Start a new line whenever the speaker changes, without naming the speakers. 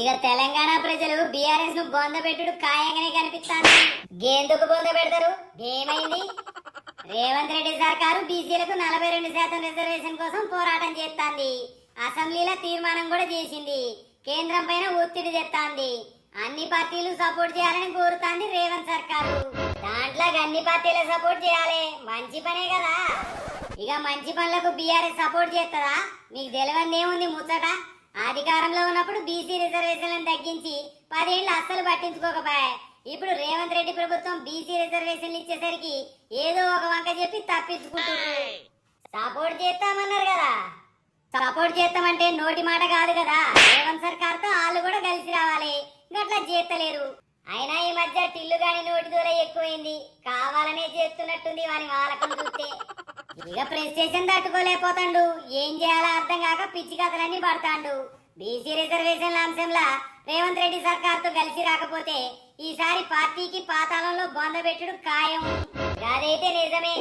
ఇక తెలంగాణ ప్రజలు బీఆర్ఎస్ ను బొందబెట్టుడు ఖాయంగానే కనిపిస్తాంది. గేందుకు బొంద పెడతారు? ఏమైంది? రేవంత్ రెడ్డి సర్కారు బీసీలకు 42% రిజర్వేషన్ కోసం పోరాటం చేస్తాంది. అసెంబ్లీలో తీర్మానం కూడా చేసింది. కేంద్రం పైన ఒత్తిడి తెస్తాంది. అన్ని పార్టీలు సపోర్ట్ చేయాలని కోరుతాంది రేవంత్ సర్కారు. దాంట్లో అన్ని పార్టీలు సపోర్ట్ చేయాలి, మంచి పనే కదా. ఇక మంచి పనులకు బీఆర్ఎస్ సపోర్ట్ చేస్తుందా? మీకు తెలియని ఏముంది ముచ్చట. అధికారంలో ఉన్నప్పుడు బీసీ రిజర్వేషన్లను తగ్గించి 10 ఏళ్ళు అస్సలు పట్టించుకోకపోయా. ఇప్పుడు రేవంత్ రెడ్డి ప్రభుత్వం బీసీ రిజర్వేషన్లు ఇచ్చేసరికి ఏదో ఒక వంక చెప్పి తప్పించుకుంటున్నారు. సపోర్ట్ చేస్తామన్నారు కదా, సపోర్ట్ చేస్తామంటే నోటి మాట కాదు కదా. రేవంత్ సర్కార్తో వాళ్ళు కూడా కలిసి రావాలి, గట్లా చేస్తలేరు. అయినా ఈ మధ్య టిల్లు గాని నోటి దూర ఎక్కువైంది, కావాలనే చేస్తున్నట్టుంది వాని వాలకం చూస్తే. ఇక ప్రెస్టేషన్ తట్టుకోలేకపోతాండు, ఏం చేయాలో అర్థం కాక పిచ్చి కథలన్నీ పడతాండు. బీసీ రిజర్వేషన్ల అంశంలా రేవంత్ రెడ్డి సర్కార్తో కలిసి రాకపోతే ఈసారి పార్టీకి పాతాళంలో బొందబెట్టుడు ఖాయం. అదైతే నిజమే.